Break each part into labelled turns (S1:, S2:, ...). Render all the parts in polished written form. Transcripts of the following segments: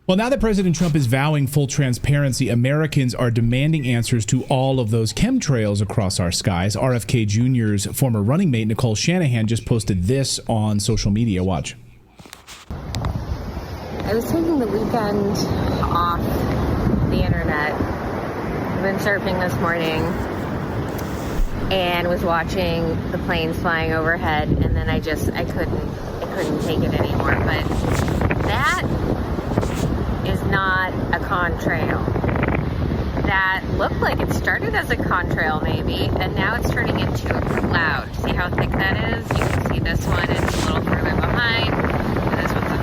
S1: Well, now that President Trump is vowing full transparency, Americans are demanding answers to all of those chemtrails across our skies. RFK Jr.'s former running mate, Nicole Shanahan, just posted this on social media. Watch.
S2: I was taking the weekend off the internet. I've been surfing this morning and was watching the planes flying overhead, and then I couldn't take it anymore. But that is not a contrail. That looked like it started as a contrail maybe, and now it's turning into a cloud. See how thick that is? You can see this one is a little further behind, and this one's a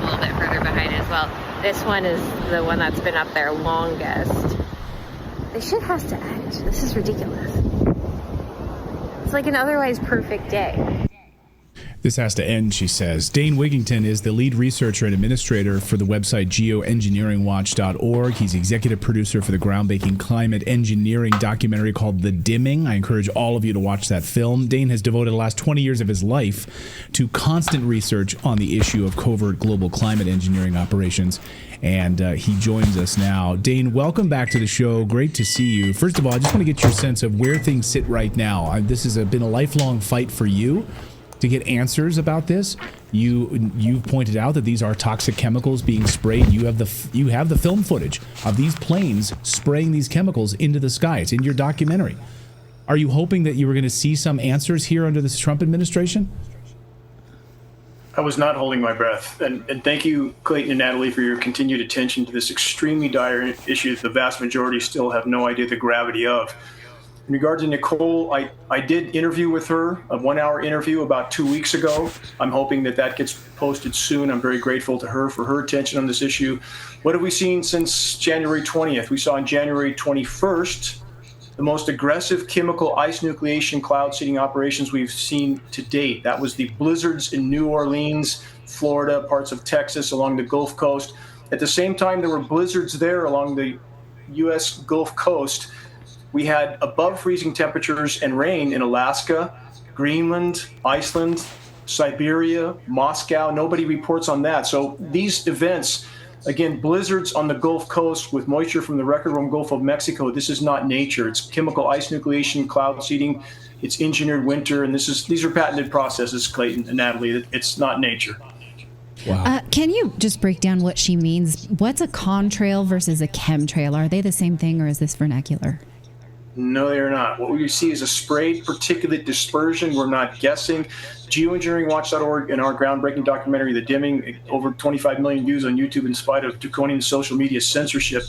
S2: little bit further behind as well. This one is the one that's been up there longest. This shit has to end. This is ridiculous. It's like an otherwise perfect day.
S1: This has to end, she says. Dane Wigington is the lead researcher and administrator for the website geoengineeringwatch.org. He's executive producer for the groundbreaking climate engineering documentary called The Dimming. I encourage all of you to watch that film. Dane has devoted the last 20 years of his life to constant research on the issue of covert global climate engineering operations, and he joins us now. Dane, welcome back to the show. Great to see you. First of all, I just want to get your sense of where things sit right now. This has been a lifelong fight for you to get answers about this. You pointed out that these are toxic chemicals being sprayed. You have the film footage of these planes spraying these chemicals into the sky. It's in your documentary. Are you hoping that you were going to see some answers here under this Trump administration?
S3: I was not holding my breath. And thank you, Clayton and Natalie, for your continued attention to this extremely dire issue that the vast majority still have no idea the gravity of. In regard to Nicole, I did interview with her, a 1-hour interview about 2 weeks ago. I'm hoping that gets posted soon. I'm very grateful to her for her attention on this issue. What have we seen since January 20th? We saw on January 21st the most aggressive chemical ice nucleation cloud seeding operations we've seen to date. That was the blizzards in New Orleans, Florida, parts of Texas, along the Gulf Coast. At the same time, there were blizzards there along the U.S. Gulf Coast. We had above freezing temperatures and rain in Alaska, Greenland, Iceland, Siberia, Moscow. Nobody reports on that. So these events, again, blizzards on the Gulf Coast with moisture from the record-warm Gulf of Mexico, this is not nature. It's chemical ice nucleation, cloud seeding. It's engineered winter, and these are patented processes, Clayton and Natalie. It's not nature.
S1: Wow.
S4: Can you just break down what she means? What's a contrail versus a chemtrail? Are they the same thing, or is this vernacular?
S3: No, they are not. What we see is a sprayed particulate dispersion. We're not guessing. Geoengineeringwatch.org and our groundbreaking documentary, The Dimming, over 25 million views on YouTube in spite of draconian social media censorship.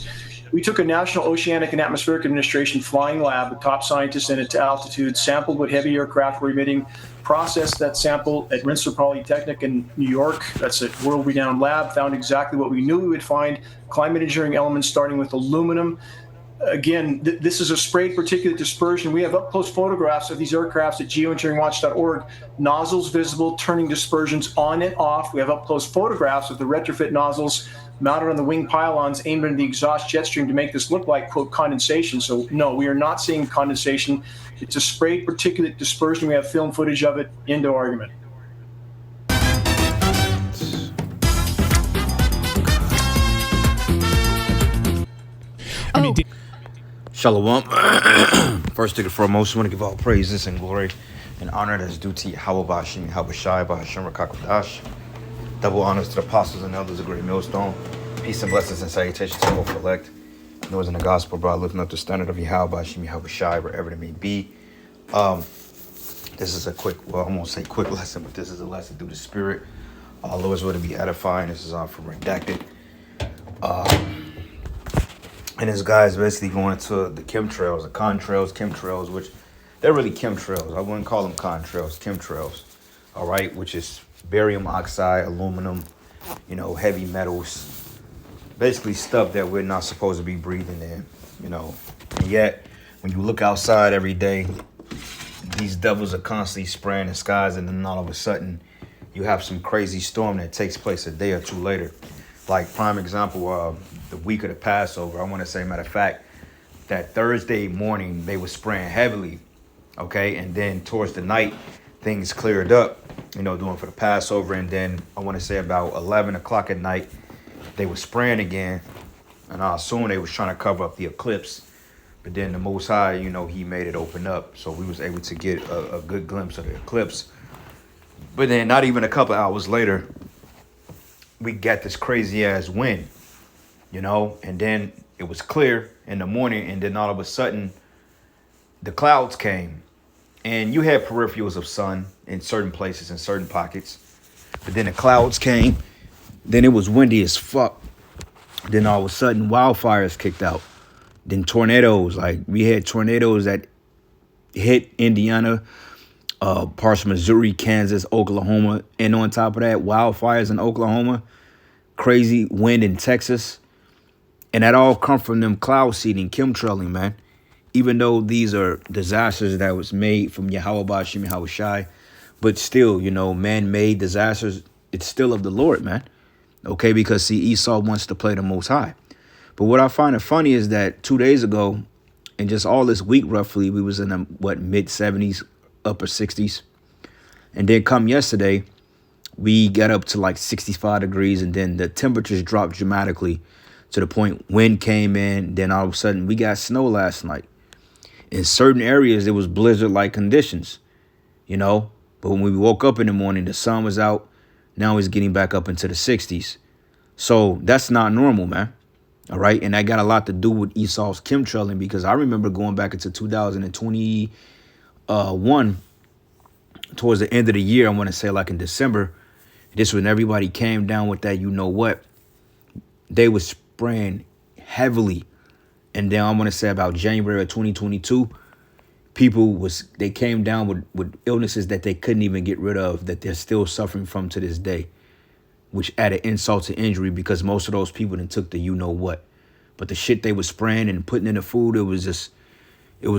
S3: We took a National Oceanic and Atmospheric Administration flying lab with top scientists in it to altitude, sampled what heavy aircraft were emitting, processed that sample at Rensselaer Polytechnic in New York. That's a world-renowned lab, found exactly what we knew we would find, climate engineering elements starting with aluminum. Again, this is a sprayed particulate dispersion. We have up-close photographs of these aircrafts at geoengineeringwatch.org, nozzles visible, turning dispersions on and off. We have up-close photographs of the retrofit nozzles mounted on the wing pylons aimed into the exhaust jet stream to make this look like, quote, condensation. So, no, we are not seeing condensation. It's a sprayed particulate dispersion. We have film footage of it. End of argument.
S5: Shalom. First thing and foremost, I want to give all praises and glory and honor that's due to Yahweh Bashim, Habashai, Bahashim Rakakwadash. Double honors to the apostles and elders of Great Millstone. Peace and blessings and salutations to both elect. Those in the gospel, bro, lifting up the standard of Yahweh Bashim, Habashai, wherever it may be. This is a quick, well, I won't say quick lesson, but this is a lesson through the Spirit. Lord's will to be edifying. This is from Redacted. And this guy is basically going into the chemtrails, the contrails, chemtrails, which they're really chemtrails. I wouldn't call them contrails, chemtrails, all right, which is barium oxide, aluminum, heavy metals, basically stuff that we're not supposed to be breathing in, And yet, when you look outside every day, these devils are constantly spraying the skies, and then all of a sudden, you have some crazy storm that takes place a day or two later. Like, prime example, the week of the Passover, I want to say, matter of fact, that Thursday morning, they were spraying heavily, okay? And then towards the night, things cleared up, doing for the Passover. And then I want to say about 11 o'clock at night, they were spraying again, and I assume they was trying to cover up the eclipse. But then the Most High, you know, he made it open up, so we was able to get a good glimpse of the eclipse. But then not even a couple hours later, we got this crazy ass wind, you know, and then it was clear in the morning, and then all of a sudden the clouds came, and you had peripherals of sun in certain places, in certain pockets, but then the clouds came, then it was windy as fuck. Then all of a sudden wildfires kicked out. Then tornadoes, like we had tornadoes that hit Indiana, parts of Missouri, Kansas, Oklahoma. And on top of that, wildfires in Oklahoma, crazy wind in Texas. And that all come from them cloud seeding, chemtrailing, man. Even though these are disasters that was made from Yahweh Bashim Yahweh Shai, but still, you know, man-made disasters, it's still of the Lord, man. Okay, because see, Esau wants to play the Most High. But what I find it funny is that 2 days ago, and just all this week roughly, we was in the, mid 70s, upper 60s. And then come yesterday, we got up to like 65 degrees, and then the temperatures dropped dramatically to the point wind came in. Then all of a sudden, we got snow last night. In certain areas, it was blizzard-like conditions, you know. But when we woke up in the morning, the sun was out. Now it's getting back up into the 60s. So that's not normal, man. All right. And that got a lot to do with Esau's chemtrailing, because I remember going back into 2021 towards the end of the year. I want to say like in December. This when everybody came down with that, you know what? They was spraying heavily. And then I want to say about January of 2022, they came down with illnesses that they couldn't even get rid of, that they're still suffering from to this day, which added insult to injury, because most of those people then took the you know what. But the shit they was spraying and putting in the food, it was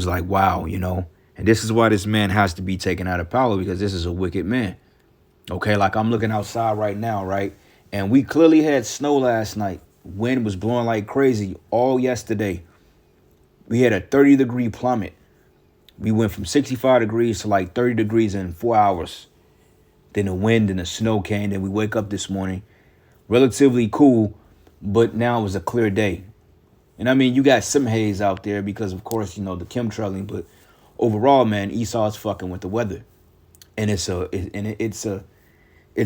S5: like, wow, you know. And this is why this man has to be taken out of power, because this is a wicked man. Okay, like I'm looking outside right now, right? And we clearly had snow last night. Wind was blowing like crazy all yesterday. We had a 30-degree plummet. We went from 65 degrees to like 30 degrees in 4 hours. Then the wind and the snow came. Then we wake up this morning, relatively cool, but now it was a clear day. And I mean, you got some haze out there because, of course, you know, the chemtrailing. But overall, man, Esau's fucking with the weather, and it's a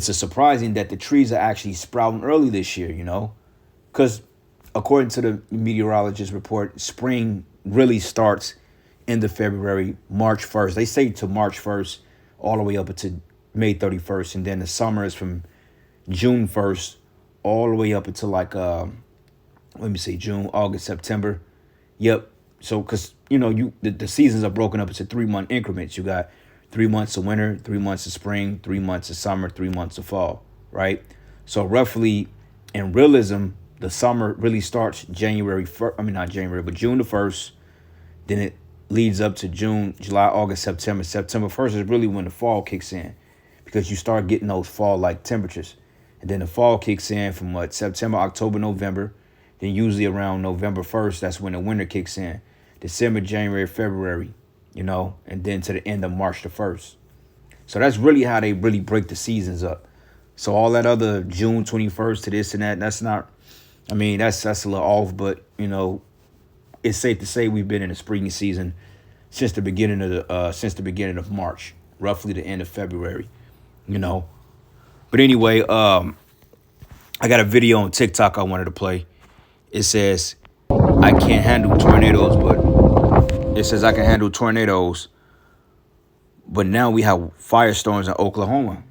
S5: surprising that the trees are actually sprouting early this year. You know, because according to the meteorologist report, spring really starts end of February, March 1st. They say to March 1st all the way up to May 31st. And then the summer is from June 1st all the way up until like, June, August, September. Yep. So, because, you know, the seasons are broken up into 3-month increments. You got 3 months of winter, 3 months of spring, 3 months of summer, 3 months of fall, right? So roughly in realism, the summer really starts January 1st. I mean, not January, but June the 1st. Then it leads up to June, July, August, September. September 1st is really when the fall kicks in, because you start getting those fall-like temperatures. And then the fall kicks in from September, October, November. Then usually around November 1st, that's when the winter kicks in. December, January, February, you know, and then to the end of March the 1st. So that's really how they really break the seasons up. So all that other June 21st to this and that, that's not, I mean, that's a little off, but, you know, it's safe to say we've been in the spring season since the beginning of March, roughly the end of February, you know. But anyway, I got a video on TikTok I wanted to play. It says I can't handle tornadoes, but now we have firestorms in Oklahoma.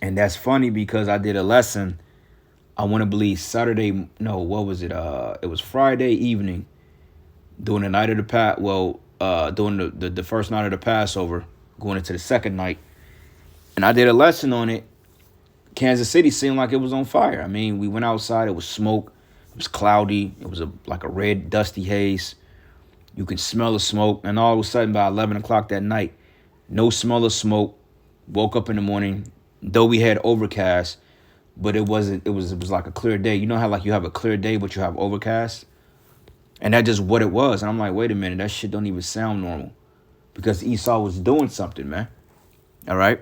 S5: And that's funny because I did a lesson, I want to believe Saturday, no, what was it? It was Friday evening, during the night of the during the first night of the Passover, going into the second night. And I did a lesson on it. Kansas City seemed like it was on fire. I mean, we went outside, it was smoke, it was cloudy, it was like a red, dusty haze. You can smell the smoke, and all of a sudden by 11 o'clock that night, no smell of smoke. Woke up in the morning, though we had overcast, but it was like a clear day. You know how like you have a clear day, but you have overcast? And that's just what it was. And I'm like, wait a minute, that shit don't even sound normal. Because Esau was doing something, man. All right?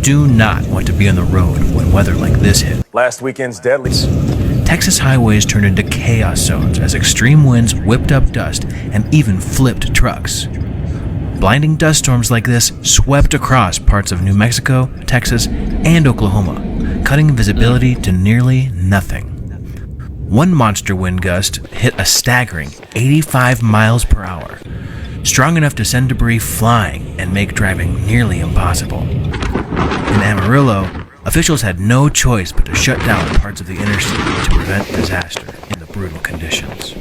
S6: do not want to be on the road when weather like this hit.
S7: Last weekend's deadly.
S6: Texas highways turned into chaos zones as extreme winds whipped up dust and even flipped trucks. Blinding dust storms like this swept across parts of New Mexico, Texas, and Oklahoma, cutting visibility to nearly nothing. One monster wind gust hit a staggering 85 miles per hour, strong enough to send debris flying and make driving nearly impossible. In Amarillo, officials had no choice but to shut down parts of the interstate to prevent disaster in the brutal conditions.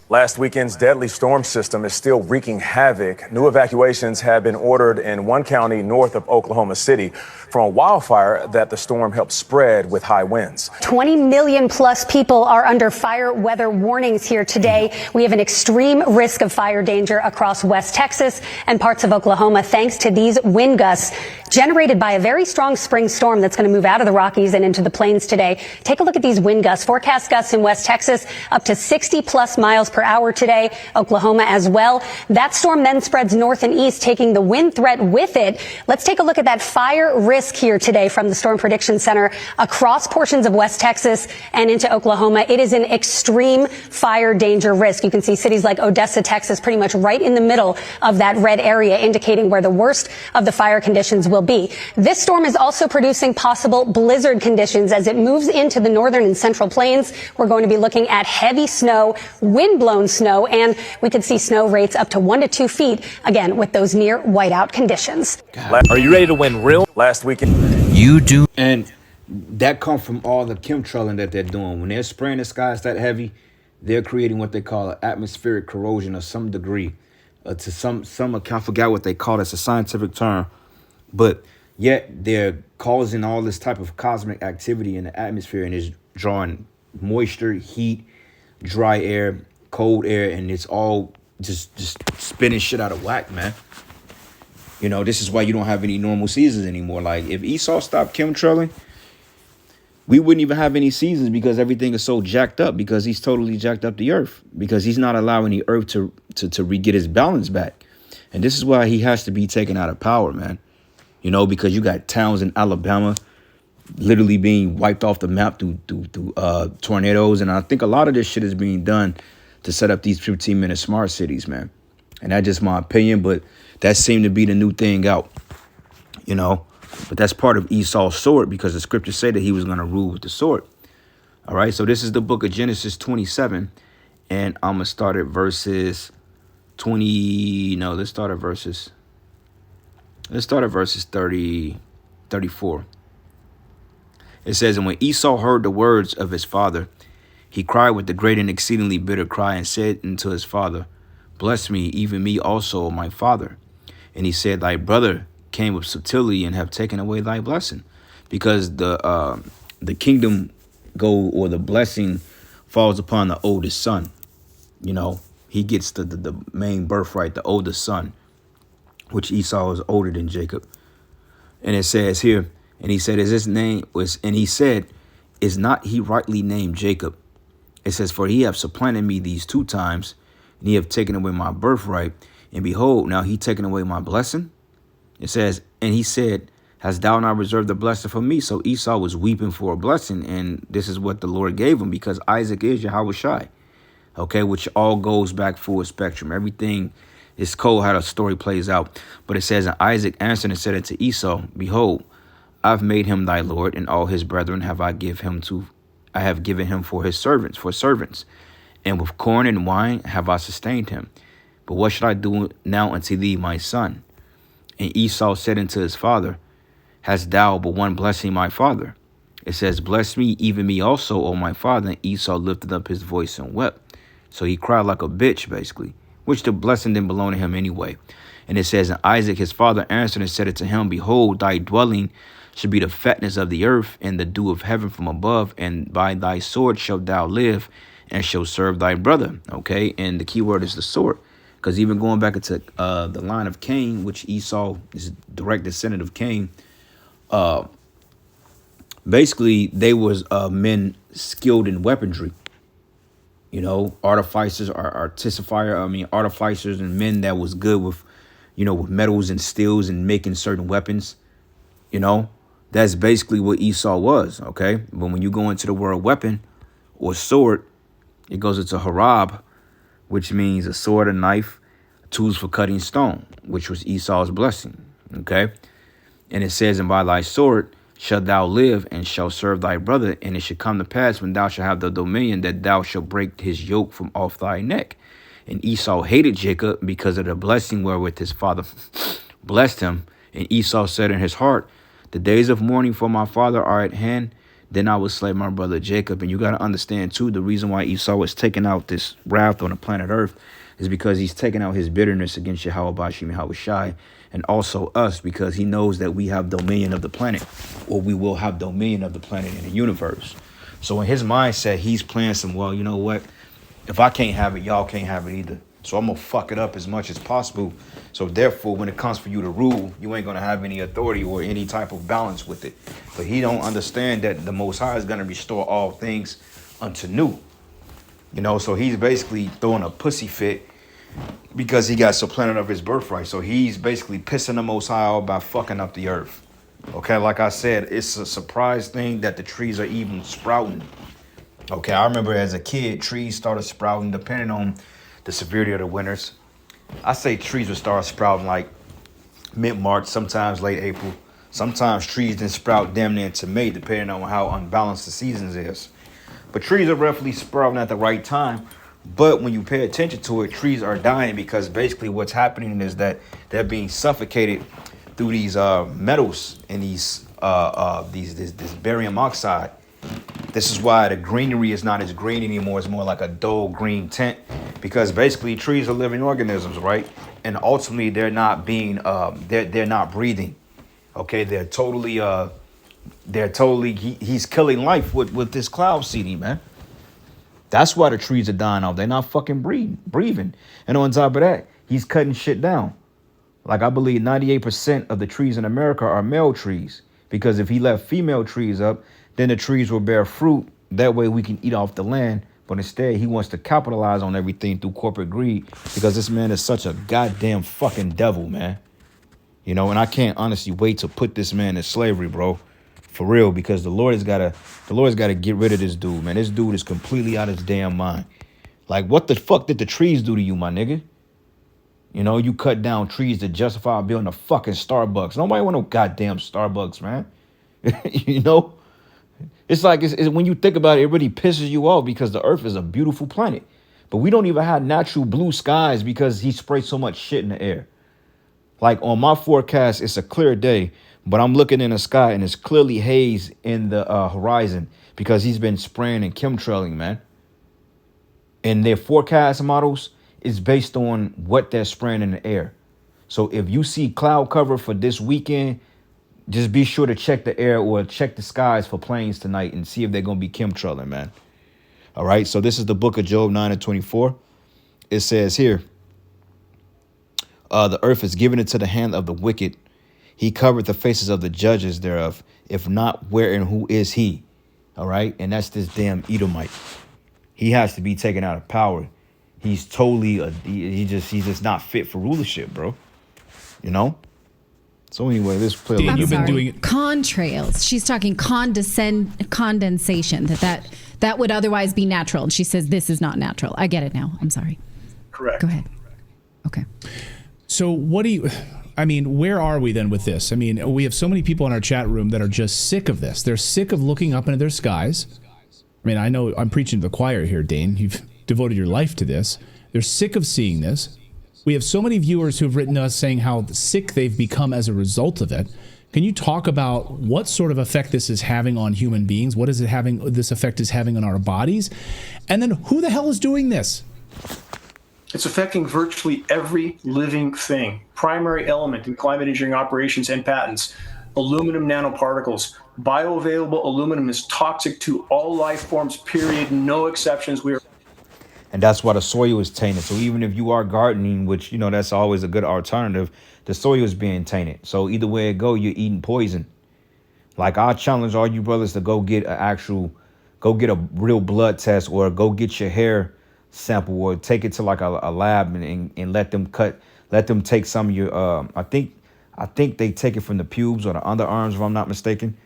S7: Last weekend's deadly storm system is still wreaking havoc. New evacuations have been ordered in one county north of Oklahoma City from a wildfire that the storm helped spread with high winds.
S8: 20 million plus people are under fire weather warnings here today. We have an extreme risk of fire danger across West Texas and parts of Oklahoma thanks to these wind gusts generated by a very strong spring storm that's going to move out of the Rockies and into the plains today. Take a look at these wind gusts. Forecast gusts in West Texas up to 60 plus miles per hour today. Oklahoma as well. That storm then spreads north and east, taking the wind threat with it. Let's take a look at that fire risk here today from the Storm Prediction Center across portions of West Texas and into Oklahoma. It is an extreme fire danger risk. You can see cities like Odessa, Texas, pretty much right in the middle of that red area, indicating where the worst of the fire conditions will be. This storm is also producing possible blizzard conditions as it moves into the northern and central plains. We're going to be looking at heavy snow, wind-blown snow, and we could see snow rates up to 1 to 2 feet, again, with those near whiteout conditions.
S7: Are you ready to win real? Last weekend.
S6: You do.
S5: And that comes from all the chemtrailing that they're doing. When they're spraying the skies that heavy, they're creating what they call an atmospheric corrosion of some degree. To some I can't forget what they call it. It's a scientific term. But yet they're causing all this type of cosmic activity in the atmosphere, and it's drawing moisture, heat, dry air, cold air, and it's all just spinning shit out of whack, man. You know, this is why you don't have any normal seasons anymore. Like, if Esau stopped chemtrailing, we wouldn't even have any seasons because everything is so jacked up, because he's totally jacked up the earth, because he's not allowing the earth to get his balance back. And this is why he has to be taken out of power, man. You know, because you got towns in Alabama literally being wiped off the map through tornadoes. And I think a lot of this shit is being done to set up these 15-minute smart cities, man. And that's just my opinion, but that seemed to be the new thing out, you know. But that's part of Esau's sword, because the scriptures say that he was going to rule with the sword. All right, so this is the book of Genesis 27, and I'm going to start at verses 20. No, let's start at verses 34. It says, and when Esau heard the words of his father, he cried with a great and exceedingly bitter cry and said unto his father, bless me, even me also, my father. And he said, thy brother came with subtlety and have taken away thy blessing. Because the kingdom or the blessing falls upon the oldest son. You know, he gets the main birthright, the oldest son, which Esau is older than Jacob. And it says here, and he said, is not he rightly named Jacob? It says, for he have supplanted me these 2 times, and he have taken away my birthright. And behold, now he taken away my blessing. It says, and he said, hast thou not reserved the blessing for me? So Esau was weeping for a blessing. And this is what the Lord gave him, because Isaac is Yahushai. Okay, which all goes back full spectrum. Everything is cold how the story plays out. But it says, and Isaac answered and said unto Esau, behold, I've made him thy Lord, and all his brethren I have given him for his servants. And with corn and wine have I sustained him. But what should I do now unto thee, my son? And Esau said unto his father, hast thou but one blessing, my father? It says, bless me, even me also, O my father. And Esau lifted up his voice and wept. So he cried like a bitch, basically, which the blessing didn't belong to him anyway. And it says, and Isaac his father answered and said unto him, behold, thy dwelling should be the fatness of the earth and the dew of heaven from above, and by thy sword shalt thou live, and shall serve thy brother. Okay, and the key word is the sword, because even going back into the line of Cain, which Esau is direct descendant of Cain, basically they was men skilled in weaponry. You know, artificers and men that was good with with metals and steels and making certain weapons. That's basically what Esau was, okay? But when you go into the word weapon or sword, it goes into harab, which means a sword, a knife, tools for cutting stone, which was Esau's blessing, okay? And it says, and by thy sword shalt thou live and shalt serve thy brother, and it shall come to pass when thou shalt have the dominion that thou shalt break his yoke from off thy neck. And Esau hated Jacob because of the blessing wherewith his father blessed him. And Esau said in his heart, the days of mourning for my father are at hand. Then I will slay my brother Jacob. And you got to understand, too, the reason why Esau was taking out this wrath on the planet Earth is because he's taking out his bitterness against Yahweh Bashim Yahweh Shai, and also us, because he knows that we have dominion of the planet, or we will have dominion of the planet in the universe. So in his mindset, he's playing some, well, you know what? If I can't have it, y'all can't have it either. So I'm going to fuck it up as much as possible. So therefore, when it comes for you to rule, you ain't going to have any authority or any type of balance with it. But he don't understand that the Most High is going to restore all things unto new. So he's basically throwing a pussy fit because he got supplanted of his birthright. So he's basically pissing the Most High out by fucking up the earth. Okay, like I said, it's a surprise thing that the trees are even sprouting. Okay, I remember as a kid, trees started sprouting depending on the severity of the winters. I say trees would start sprouting like mid-March, sometimes late April. Sometimes trees didn't sprout damn near to May, depending on how unbalanced the seasons is. But trees are roughly sprouting at the right time. But when you pay attention to it, trees are dying because basically what's happening is that they're being suffocated through these metals and this barium oxide. This is why the greenery is not as green anymore. It's more like a dull green tint, because basically trees are living organisms, right? And ultimately they're not being they're not breathing. Okay, he's killing life with this cloud seeding, man. That's why the trees are dying off. They're not fucking breathing. And on top of that, he's cutting shit down. Like I believe 98% of the trees in America are male trees, because if he left female trees up, then the trees will bear fruit. That way we can eat off the land. But instead, he wants to capitalize on everything through corporate greed, because this man is such a goddamn fucking devil, man. And I can't honestly wait to put this man in slavery, bro. For real, because the Lord's got to get rid of this dude, man. This dude is completely out of his damn mind. Like, what the fuck did the trees do to you, my nigga? You cut down trees to justify building a fucking Starbucks. Nobody want no goddamn Starbucks, man. It's like it's when you think about it, it really pisses you off, because the earth is a beautiful planet. But we don't even have natural blue skies because he sprays so much shit in the air. Like on my forecast, it's a clear day, but I'm looking in the sky and it's clearly haze in the horizon because he's been spraying and chemtrailing, man. And their forecast models is based on what they're spraying in the air. So if you see cloud cover for this weekend, just be sure to check the air or check the skies for planes tonight and see if they're going to be chemtrailing, man. All right. So this is the book of Job 9:24. It says here, the earth is given into the hand of the wicked. He covered the faces of the judges thereof. If not, where and who is he? All right. And that's this damn Edomite. He has to be taken out of power. He's totally he's just not fit for rulership, bro. So anyway, let's play.
S1: You've been doing it.
S4: Contrails. She's talking condensation. That would otherwise be natural. And she says this is not natural. I get it now. I'm sorry.
S3: Correct.
S4: Go ahead. Okay.
S1: So where are we then with this? We have so many people in our chat room that are just sick of this. They're sick of looking up into their skies. I know I'm preaching to the choir here, Dane. You've devoted your life to this. They're sick of seeing this. We have so many viewers who have written to us saying how sick they've become as a result of it. Can you talk about what sort of effect this is having on human beings? What is it having? This effect is having on our bodies? And then who the hell is doing this?
S3: It's affecting virtually every living thing. Primary element in climate engineering operations and patents, aluminum nanoparticles. Bioavailable aluminum is toxic to all life forms, period. No exceptions.
S5: And that's why the soil is tainted. So even if you are gardening, which, that's always a good alternative, the soil is being tainted. So either way it go, you're eating poison. Like, I challenge all you brothers to go get a real blood test, or go get your hair sample, or take it to like a lab and let them cut Let them take some of your. I think they take it from the pubes or the underarms, if I'm not mistaken.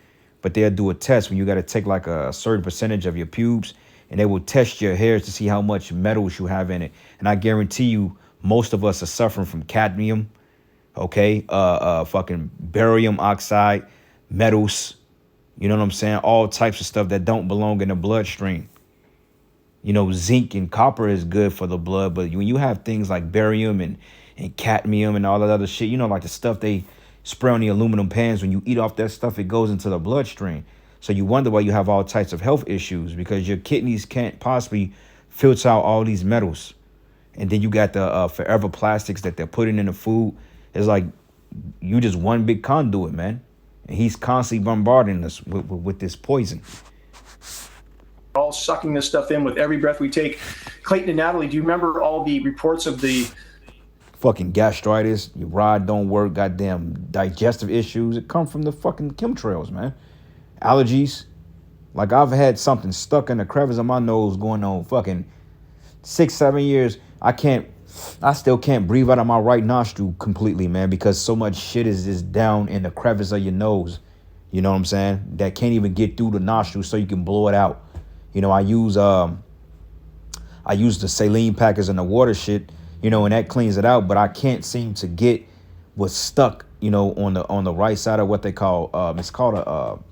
S5: But they'll do a test when you got to take like a certain percentage of your pubes, and they will test your hairs to see how much metals you have in it. And I guarantee you, most of us are suffering from cadmium, okay, fucking barium oxide, metals. You know what I'm saying? All types of stuff that don't belong in the bloodstream. You know, zinc and copper is good for the blood, but when you have things like barium and cadmium and all that other shit, you know, like the stuff they spray on the aluminum pans, when you eat off that stuff, it goes into the bloodstream. So you wonder why you have all types of health issues, because your kidneys can't possibly filter out all these metals. And then you got the forever plastics that they're putting in the food. It's like you just one big conduit, man. And he's constantly bombarding us with this poison.
S3: All sucking this stuff in with every breath we take. Clayton and Natalie, do you remember all the reports of the
S5: fucking gastritis, your rod don't work, goddamn digestive issues? It come from the fucking chemtrails, man. Allergies. Like, I've had something stuck in the crevice of my nose going on fucking 6-7 years. I still can't breathe out of my right nostril completely, man, because so much shit is just down in the crevice of your nose. You know what I'm saying? That can't even get through the nostril so you can blow it out. You know, I use the saline packets and the water shit, you know, and that cleans it out, but I can't seem to get what's stuck, you know, on the right side of what they call it's called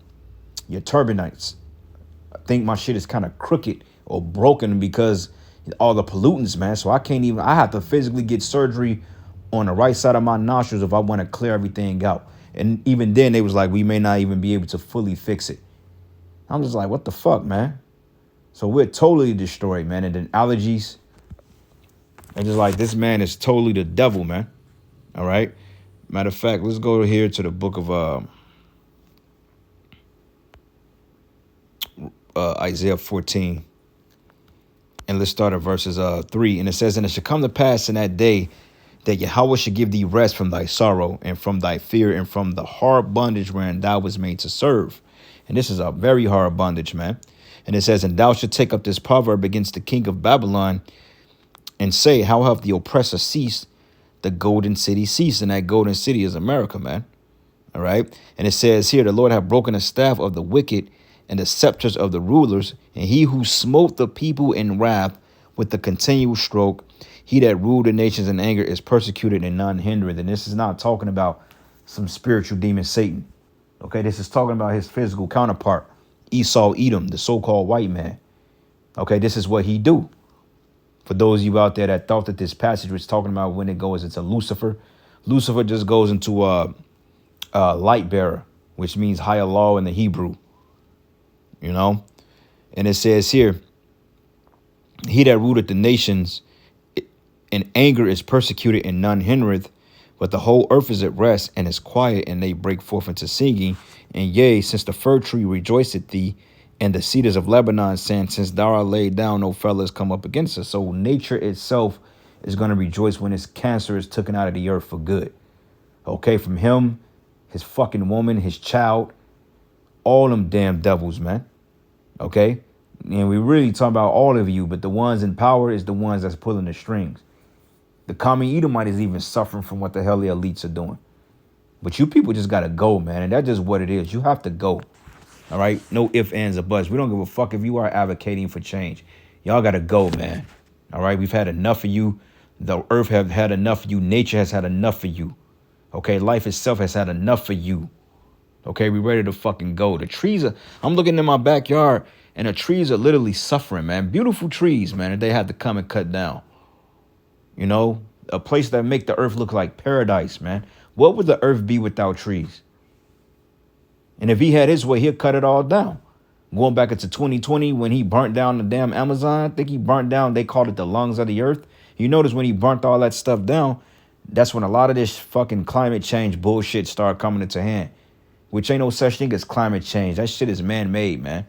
S5: your turbinates. I think my shit is kind of crooked or broken because all the pollutants, man. So I have to physically get surgery on the right side of my nostrils if I want to clear everything out. And even then they was like, we may not even be able to fully fix it. I'm just like, what the fuck, man? So we're totally destroyed, man. And then allergies. And just like, this man is totally the devil, man. All right. Matter of fact, let's go here to the book of Isaiah 14. And let's start at verses 3. And it says, and it shall come to pass in that day that Yahweh shall give thee rest from thy sorrow and from thy fear and from the hard bondage wherein thou was made to serve. And this is a very hard bondage, man. And it says, and thou shalt take up this proverb against the king of Babylon and say, how hath the oppressor ceased? The golden city ceased. And that golden city is America, man. All right. And it says here, the Lord hath broken the staff of the wicked and the scepters of the rulers, and he who smote the people in wrath with the continual stroke, he that ruled the nations in anger is persecuted and none hindered. And this is not talking about some spiritual demon Satan. Okay, this is talking about his physical counterpart, Esau Edom, the so-called white man. Okay, this is what he do. For those of you out there that thought that this passage was talking about when it goes into Lucifer, Lucifer just goes into light bearer, which means higher law in the Hebrew. You know, and it says here, he that ruleth the nations in anger is persecuted and none hindereth, but the whole earth is at rest and is quiet, and they break forth into singing. And yea, since the fir tree rejoiceth thee, and the cedars of Lebanon, saying, since thou art laid down, no fellow has come up against us. So nature itself is going to rejoice when its cancer is taken out of the earth for good. Okay, from him, his fucking woman, his child, all them damn devils, man. Okay, and we really talking about all of you, but the ones in power is the ones that's pulling the strings. The common Edomite is even suffering from what the hell the elites are doing. But you people just got to go, man. And that's just what it is. You have to go. All right. No ifs, ands, or buts. We don't give a fuck if you are advocating for change. Y'all got to go, man. All right. We've had enough of you. The earth have had enough of you. Nature has had enough of you. Okay. Life itself has had enough of you. Okay, we ready to fucking go. The trees are, I'm looking in my backyard and the trees are literally suffering, man. Beautiful trees, man, that they had to come and cut down. You know, a place that make the earth look like paradise, man. What would the earth be without trees? And if he had his way, he'll cut it all down. Going back into 2020 when he burnt down the damn Amazon, I think he burnt down, they called it the lungs of the earth. You notice when he burnt all that stuff down, that's when a lot of this fucking climate change bullshit started coming into hand. Which ain't no such thing as climate change. That shit is man-made, man.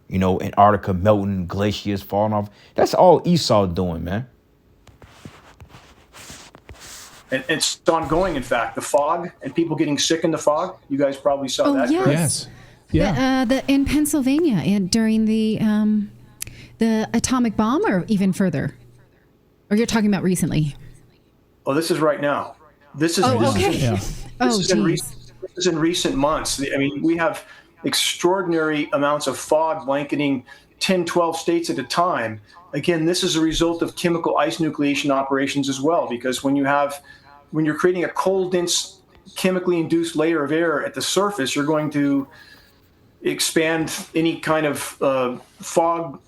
S5: You know, Antarctica melting, glaciers falling off. That's all Esau doing, man.
S3: And it's ongoing, in fact. The fog and people getting sick in the fog. You guys probably saw that.
S4: Yes.
S1: Yeah.
S4: In Pennsylvania during the atomic bomb, or even further? Or you're talking about recently?
S3: Oh, this is right now. This is
S4: Oh, okay.
S1: Yeah.
S4: Oh,
S3: this is in
S4: geez.
S3: this is in recent months. I mean, we have extraordinary amounts of fog blanketing 10, 12 states at a time. Again, this is a result of chemical ice nucleation operations as well, because when you're creating a cold, dense, chemically induced layer of air at the surface, you're going to expand any kind of fog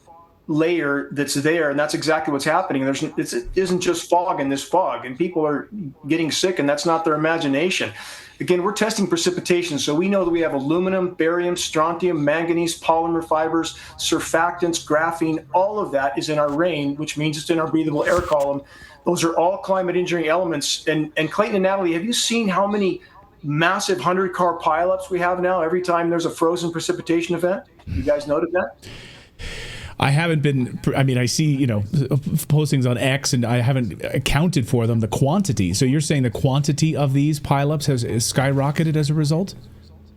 S3: layer that's there, and that's exactly what's happening. It isn't just fog in this fog, and people are getting sick, and that's not their imagination. Again, we're testing precipitation, so we know that we have aluminum, barium, strontium, manganese, polymer fibers, surfactants, graphene. All of that is in our rain, which means it's in our breathable air column. Those are all climate engineering elements. And Clayton and Natalie, have you seen how many massive 100-car pileups we have now every time there's a frozen precipitation event? You guys noted that?
S1: I haven't been, I mean, I see, postings on X and I haven't accounted for them, the quantity. So you're saying the quantity of these pileups has skyrocketed as a result?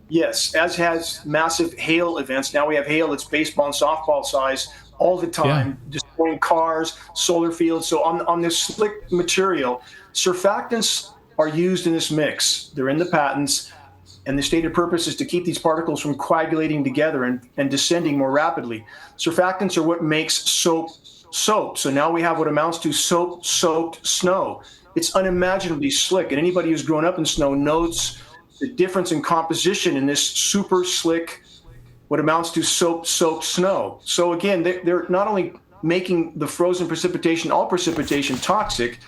S3: Yes, as has massive hail events. Now we have hail that's baseball and softball size all the time, destroying cars, solar fields. So on this slick material, surfactants are used in this mix. They're in the patents. And the stated purpose is to keep these particles from coagulating together and descending more rapidly. Surfactants are what makes soap soap. So now we have what amounts to soap-soaked snow. It's unimaginably slick. And anybody who's grown up in snow knows the difference in composition in this super slick, what amounts to soap-soaked snow. So again, they're not only making the frozen precipitation, all precipitation, toxic,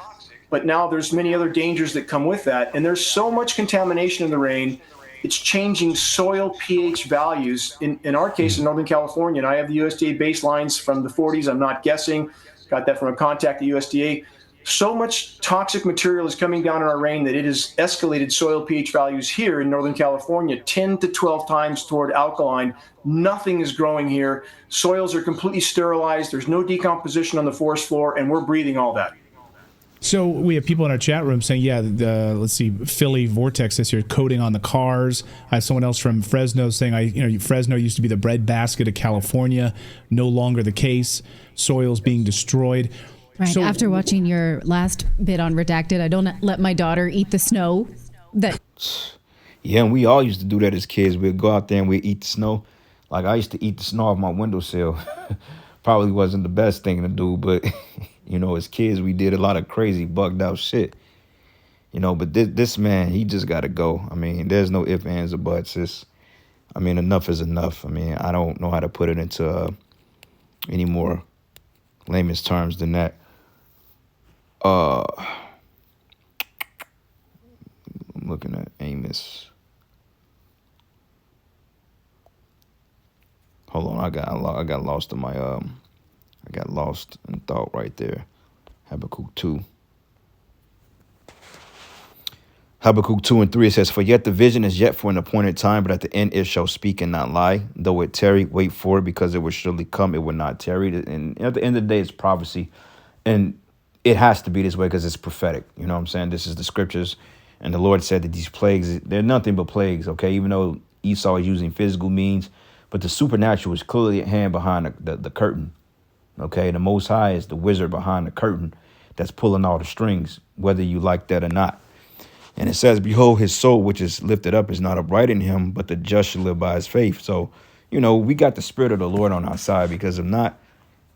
S3: but now there's many other dangers that come with that. And there's so much contamination in the rain. It's changing soil pH values. In our case, in Northern California, and I have the USDA baselines from the 40s. I'm not guessing. Got that from a contact at USDA. So much toxic material is coming down in our rain that it has escalated soil pH values here in Northern California 10 to 12 times toward alkaline. Nothing is growing here. Soils are completely sterilized. There's no decomposition on the forest floor, and we're breathing all that.
S1: So we have people in our chat room saying, let's see, Philly Vortex says here, coating on the cars. I have someone else from Fresno saying, Fresno used to be the breadbasket of California, no longer the case. Soils being destroyed.
S4: Right.
S1: So,
S4: after watching your last bit on Redacted, I don't let my daughter eat the snow.
S5: Yeah, and we all used to do that as kids. We'd go out there and we'd eat the snow. Like, I used to eat the snow off my windowsill. Probably wasn't the best thing to do, but... as kids, we did a lot of crazy, bugged out shit. But this man, he just got to go. I mean, there's no ifs, ands, or buts. Enough is enough. I don't know how to put it into any more layman's terms than that. I'm looking at Amos. Hold on, I got lost in my I got lost in thought right there. Habakkuk 2. Habakkuk 2 and 3, it says, "For yet the vision is yet for an appointed time, but at the end it shall speak and not lie. Though it tarry, wait for it, because it will surely come, it will not tarry." And at the end of the day, it's prophecy. And it has to be this way because it's prophetic. You know what I'm saying? This is the scriptures. And the Lord said that these plagues, they're nothing but plagues, okay? Even though Esau is using physical means, but the supernatural is clearly at hand behind the curtain. Okay, the Most High is the wizard behind the curtain that's pulling all the strings, whether you like that or not. And it says, "Behold, his soul, which is lifted up, is not upright in him, but the just shall live by his faith." So, we got the Spirit of the Lord on our side, because if not,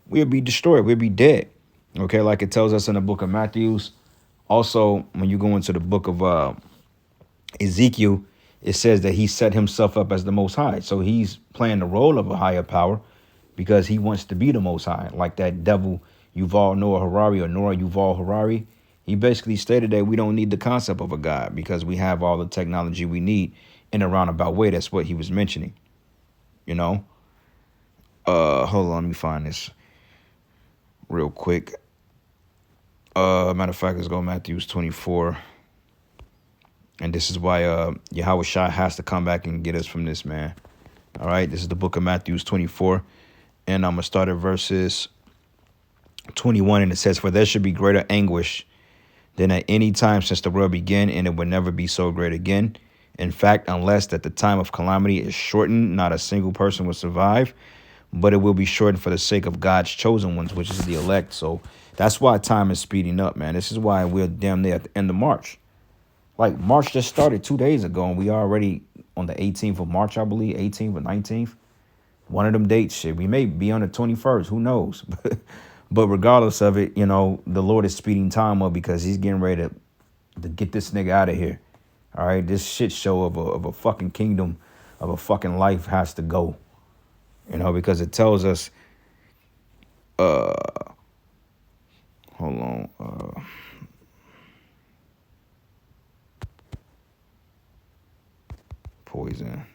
S5: we'll be destroyed. We'll be dead. Okay, like it tells us in the book of Matthew. Also, when you go into the book of Ezekiel, it says that he set himself up as the Most High. So he's playing the role of a higher power, because he wants to be the Most High, like that devil Yuval Noah Harari, or Noah Yuval Harari. He basically stated that we don't need the concept of a God because we have all the technology we need in a roundabout way. That's what he was mentioning, Hold on, let me find this real quick. Matter of fact, let's go Matthew 24. And this is why Yahweh Shai has to come back and get us from this, man. All right, this is the book of Matthew 24. And I'm going to start at verses 21, and it says, "For there should be greater anguish than at any time since the world began, and it will never be so great again. In fact, unless that the time of calamity is shortened, not a single person will survive. but it will be shortened for the sake of God's chosen ones, which is the elect. So that's why time is speeding up, man. This is why we're damn near at the end of March. Like, March just started 2 days ago, and we are already on the 18th of March, I believe, 18th or 19th. One of them dates, shit. We may be on the 21st. Who knows? But regardless of it, you know, the Lord is speeding time up because he's getting ready to get this nigga out of here. All right? This shit show of a fucking kingdom, of a fucking life has to go. You know, because it tells us, hold on, poison.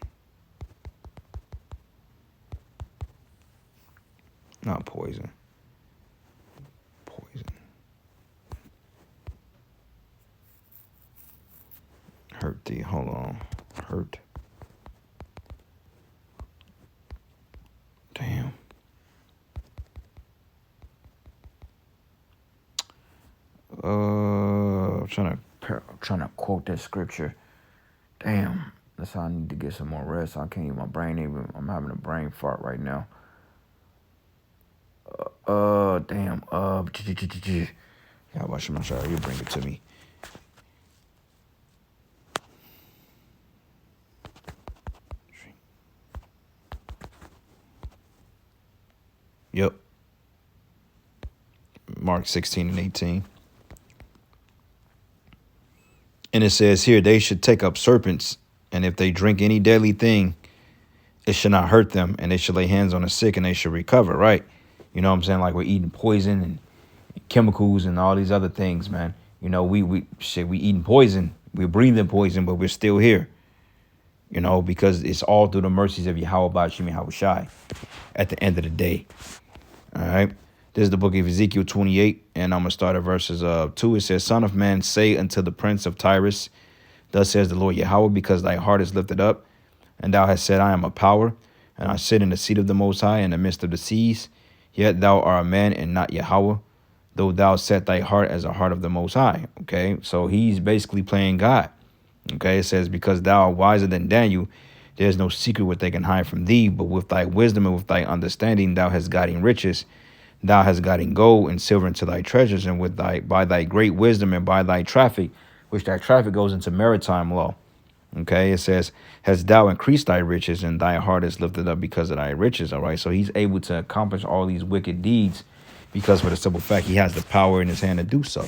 S5: Not poison. Poison. Hurt thee. Hold on. Hurt. Damn. I'm trying to quote that scripture. Damn. That's how I need to get some more rest. I can't even, I'm having a brain fart right now. Damn. Yeah, watch my shower. You bring it to me. Yep. Mark 16 and 18. And it says here, they should take up serpents, and if they drink any deadly thing, it should not hurt them, and they should lay hands on the sick, and they should recover, right? You know what I'm saying? Like, we're eating poison and chemicals and all these other things, man. You know, we eating poison. We're breathing poison, but we're still here. You know, because it's all through the mercies of Yahweh Ba'ashim Yahushai at the end of the day. All right. This is the book of Ezekiel 28, and I'm going to start at verses 2. It says, Son of man, say unto the prince of Tyrus, thus says the Lord Yahweh, because thy heart is lifted up, and thou hast said, I am a power, and I sit in the seat of the Most High in the midst of the seas. Yet thou art a man and not Yahweh, though thou set thy heart as a heart of the Most High. Okay, so he's basically playing God. Okay, it says, because thou art wiser than Daniel, there is no secret what they can hide from thee, but with thy wisdom and with thy understanding thou hast gotten riches. Thou hast gotten gold and silver into thy treasures, and with by thy great wisdom and by thy traffic, which that traffic goes into maritime law. Okay, it says, hast thou increased thy riches, and thy heart is lifted up because of thy riches. All right, so he's able to accomplish all these wicked deeds because for the simple fact he has the power in his hand to do so.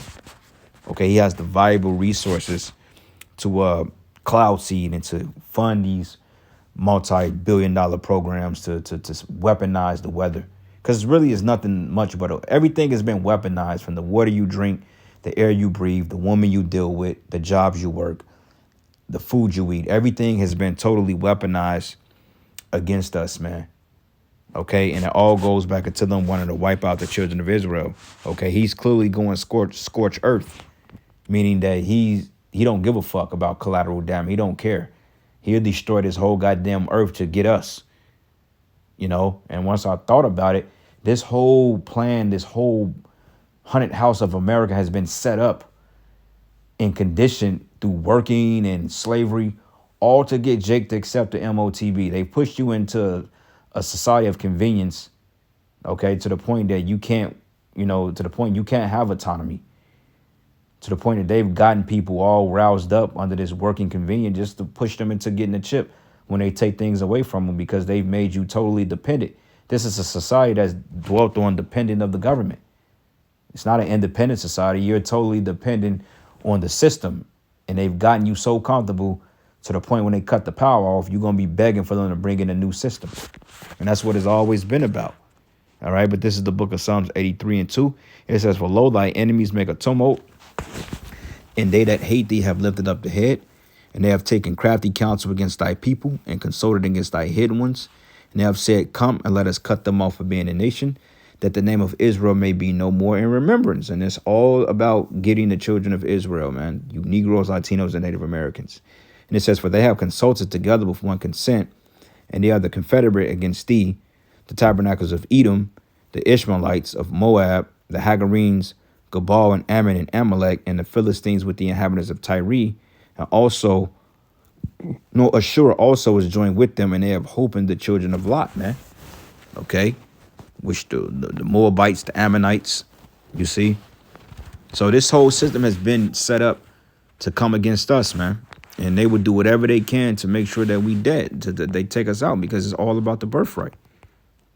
S5: Okay, he has the viable resources to cloud seed and to fund these multi-billion-dollar programs to weaponize the weather. Because really is nothing much but everything has been weaponized, from the water you drink, the air you breathe, the woman you deal with, the jobs you work, the food you eat. Everything has been totally weaponized against us, man. Okay, and it all goes back into them wanting to wipe out the children of Israel. Okay, he's clearly going scorch earth, meaning that he don't give a fuck about collateral damage. He don't care. He'll destroy this whole goddamn earth to get us. You know, and once I thought about it, this whole plan, this whole 100 House of America has been set up and conditioned through working and slavery, all to get Jake to accept the MOTB. They pushed you into a society of convenience, okay, to the point that you can't, you know, to the point you can't have autonomy, to the point that they've gotten people all roused up under this working convenience just to push them into getting a chip when they take things away from them, because they've made you totally dependent. This is a society that's dwelt on dependent of the government. It's not an independent society. You're totally dependent on the system, and they've gotten you so comfortable to the point when they cut the power off, you're going to be begging for them to bring in a new system. And that's what it's always been about. All right. But this is the book of Psalms 83 and 2. It says, for lo, thy enemies make a tumult, and they that hate thee have lifted up the head. And they have taken crafty counsel against thy people, and consulted against thy hidden ones. And they have said, come and let us cut them off for being a nation, that the name of Israel may be no more in remembrance. And it's all about getting the children of Israel, man. You Negroes, Latinos, and Native Americans. And it says, for they have consulted together with one consent, and they are the confederate against thee, the tabernacles of Edom, the Ishmaelites of Moab, the Hagarenes, Gabal and Ammon and Amalek, and the Philistines with the inhabitants of Tyre. And also, Ashur also is joined with them, and they have hope in the children of Lot, man. okay? Which the Moabites, the Ammonites, you see? So this whole system has been set up to come against us, man. And they would do whatever they can to make sure that we dead, that they take us out, because it's all about the birthright.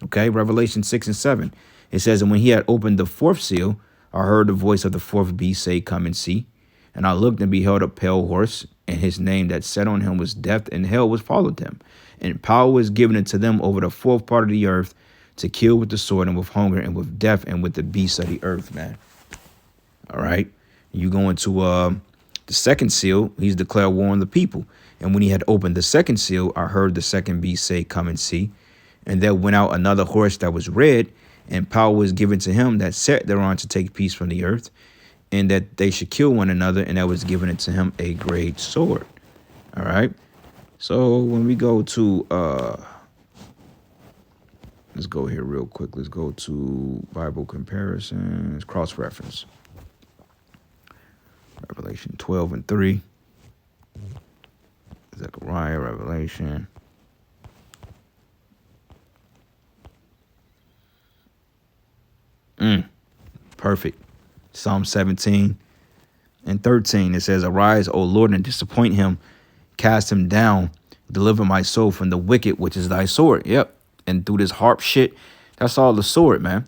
S5: Okay, Revelation 6 and 7. It says, and when he had opened the fourth seal, I heard the voice of the fourth beast say, come and see. And I looked and beheld a pale horse, and his name that sat on him was Death, and hell was followed him. And power was given unto them over the fourth part of the earth to kill with the sword and with hunger and with death and with the beasts of the earth, man. All right. You go into the second seal, he's declared war on the people. And when he had opened the second seal, I heard the second beast say, come and see. And there went out another horse that was red, and power was given to him that sat thereon to take peace from the earth, and that they should kill one another, and there was given unto him a great sword. All right. So when we go to, let's go here real quick. Let's go to Bible comparisons, cross-reference. Revelation 12 and 3. Zechariah, Revelation. Perfect. Psalm 17 and 13. It says, arise, O Lord, and disappoint him. Cast him down. Deliver my soul from the wicked, which is thy sword. Yep. And through this harp shit, that's all the sword, man.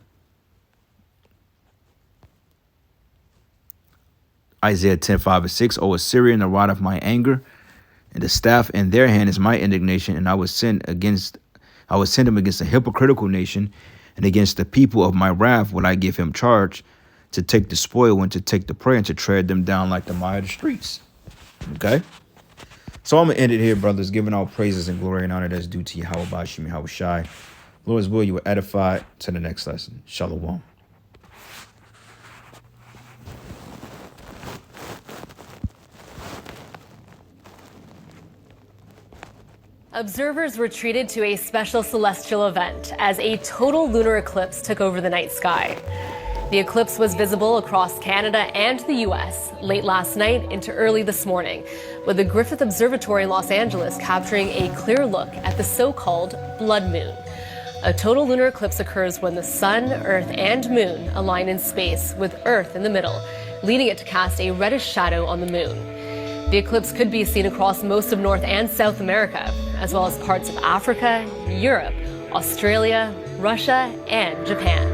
S5: Isaiah 10:5 and 6. O Assyrian, the rod of my anger, and the staff in their hand is my indignation, and I will send him against a hypocritical nation, and against the people of my wrath will I give him charge, to take the spoil and to take the prey and to tread them down like the mire of the streets. Okay? So I'm going to end it here, brothers, giving all praises and glory and honor that's due to Yahweh Bashim, Yahweh Shai. Lord's will, you were edified. To the next lesson. Shalom.
S9: Observers were treated to a special celestial event as a total lunar eclipse took over the night sky. The eclipse was visible across Canada and the U.S. late last night into early this morning, with the Griffith Observatory in Los Angeles capturing a clear look at the so-called blood moon. A total lunar eclipse occurs when the sun, earth, and moon align in space, with Earth in the middle, leading it to cast a reddish shadow on the moon. The eclipse could be seen across most of North and South America, as well as parts of Africa, Europe, Australia, Russia, and Japan.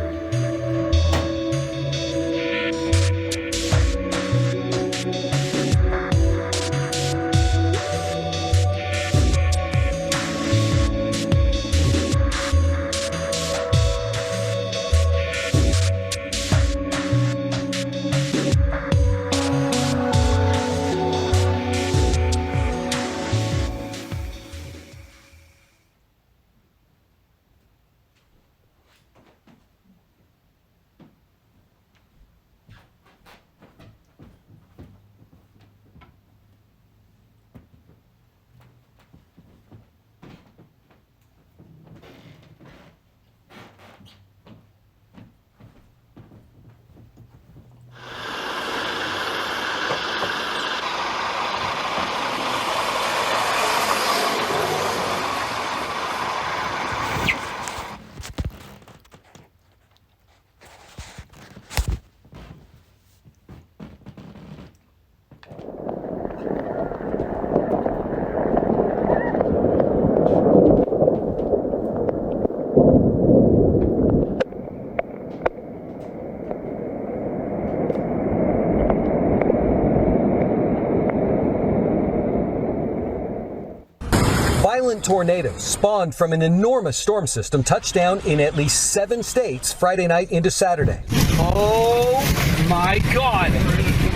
S10: Violent tornadoes spawned from an enormous storm system touched down in at least 7 states Friday night into Saturday.
S11: Oh my God!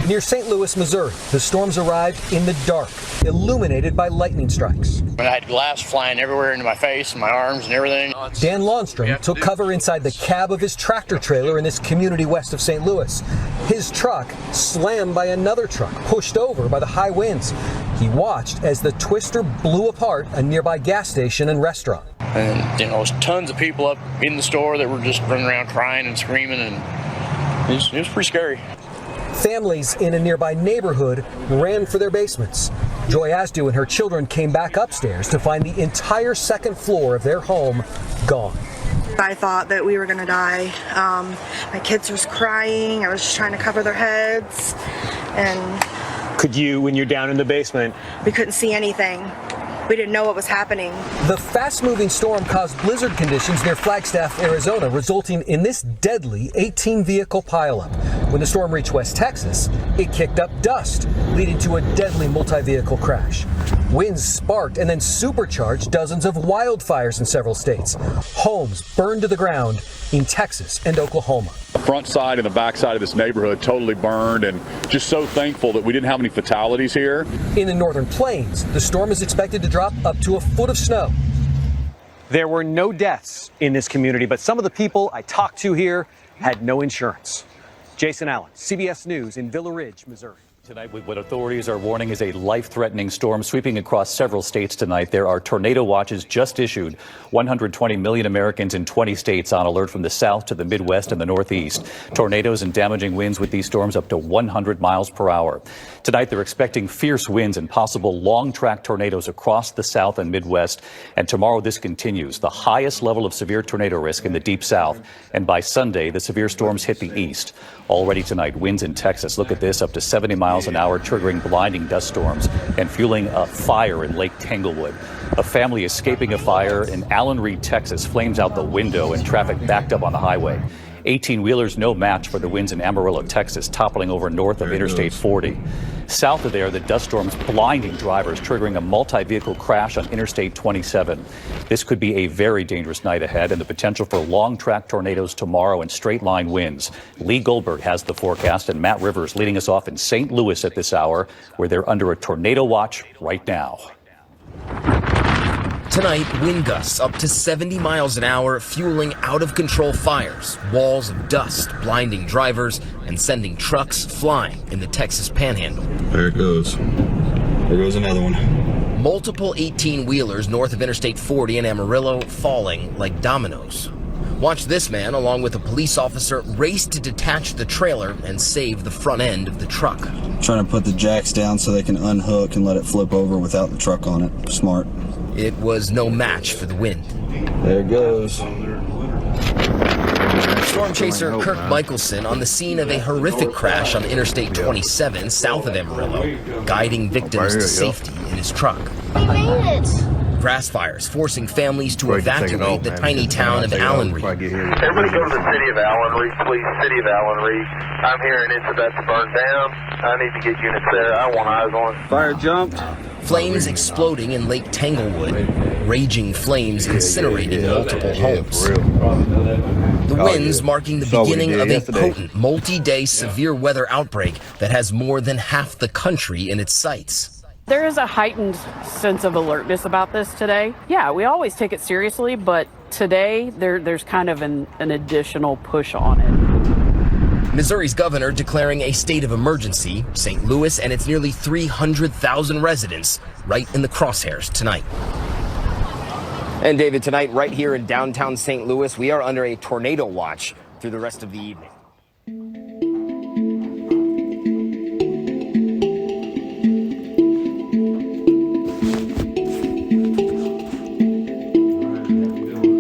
S10: Near St. Louis, Missouri, the storms arrived in the dark, illuminated by lightning strikes.
S12: I had glass flying everywhere into my face and my arms and everything.
S10: Dan Lawnstrom took cover inside the cab of his tractor trailer in this community west of St. Louis. His truck slammed by another truck, pushed over by the high winds. He watched as the twister blew apart a nearby gas station and restaurant.
S12: And, there's tons of people up in the store that were just running around crying and screaming, and it was pretty scary.
S10: Families in a nearby neighborhood ran for their basements. Joy Asdu and her children came back upstairs to find the entire second floor of their home gone.
S13: I thought that we were gonna die. My kids was crying. I was just trying to cover their heads, and
S14: could you, when you're down in the basement,
S13: we couldn't see anything. We didn't know what was happening.
S10: The fast-moving storm caused blizzard conditions near Flagstaff, Arizona, resulting in this deadly 18-vehicle pileup. When the storm reached West Texas, it kicked up dust, leading to a deadly multi-vehicle crash. Winds sparked and then supercharged dozens of wildfires in several states. Homes burned to the ground in Texas and Oklahoma.
S15: The front side and the back side of this neighborhood totally burned, and just so thankful that we didn't have any fatalities here.
S10: In the northern plains, the storm is expected to drop up to a foot of snow.
S14: there were no deaths in this community, but some of the people I talked to here had no insurance. Jason Allen, CBS News in Villa Ridge, Missouri.
S16: Tonight, with what authorities are warning is a life-threatening storm sweeping across several states tonight. There are tornado watches just issued. 120 million Americans in 20 states on alert from the south to the Midwest and the Northeast. Tornadoes and damaging winds with these storms up to 100 miles per hour. Tonight, they're expecting fierce winds and possible long-track tornadoes across the South and Midwest. And tomorrow, this continues. The highest level of severe tornado risk in the Deep South. And by Sunday, the severe storms hit the east. Already tonight, winds in Texas, look at this, up to 70 miles an hour, triggering blinding dust storms and fueling a fire in Lake Tanglewood. A family escaping a fire in Allen Reed, Texas, flames out the window and traffic backed up on the highway. 18-wheelers no match for the winds in Amarillo, Texas, toppling over north of Interstate 40. South of there, the dust storms blinding drivers, triggering a multi-vehicle crash on Interstate 27. This could be a very dangerous night ahead, and the potential for long-track tornadoes tomorrow and straight-line winds. Lee Goldberg has the forecast, and Matt Rivers leading us off in St. Louis at this hour, where they're under a tornado watch right now.
S17: Tonight, wind gusts up to 70 miles an hour, fueling out-of-control fires, walls of dust blinding drivers, and sending trucks flying in the Texas Panhandle.
S18: There it goes. There goes another one.
S17: Multiple 18-wheelers north of Interstate 40 in Amarillo falling like dominoes. Watch this man, along with a police officer, race to detach the trailer and save the front end of the truck.
S18: Trying to put the jacks down so they can unhook and let it flip over without the truck on it. Smart.
S17: It was no match for the wind.
S18: There it goes.
S17: Storm chaser Kirk Michelson on the scene of a horrific crash on Interstate 27 south of Amarillo, guiding victims to safety in his truck.
S19: We made it!
S17: Grass fires forcing families to evacuate the tiny town of Allen Reed.
S20: Everybody go to the city of Allen Reed, please. City of Allen Reed. I'm hearing it's about to burn down. I need to get units there. I want eyes on.
S18: Fire jumped.
S17: Flames exploding in Lake Tanglewood. Raging flames incinerating multiple homes. The winds marking the beginning of a potent multi-day severe weather outbreak that has more than half the country in its sights.
S21: There is a heightened sense of alertness about this today. Yeah, we always take it seriously, but today there's kind of an additional push on it.
S17: Missouri's governor declaring a state of emergency, St. Louis and its nearly 300,000 residents right in the crosshairs tonight. And David, tonight right here in downtown St. Louis, we are under a tornado watch through the rest of the evening.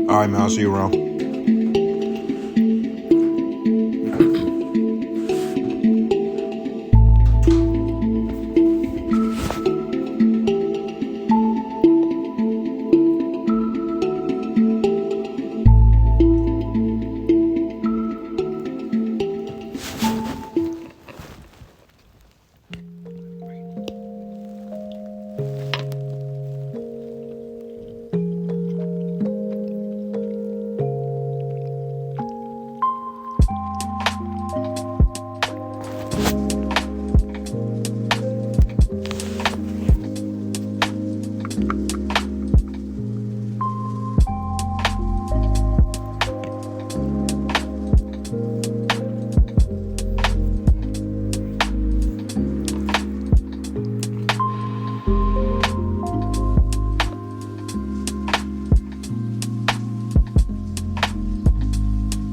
S18: All right, man. I'll see you around.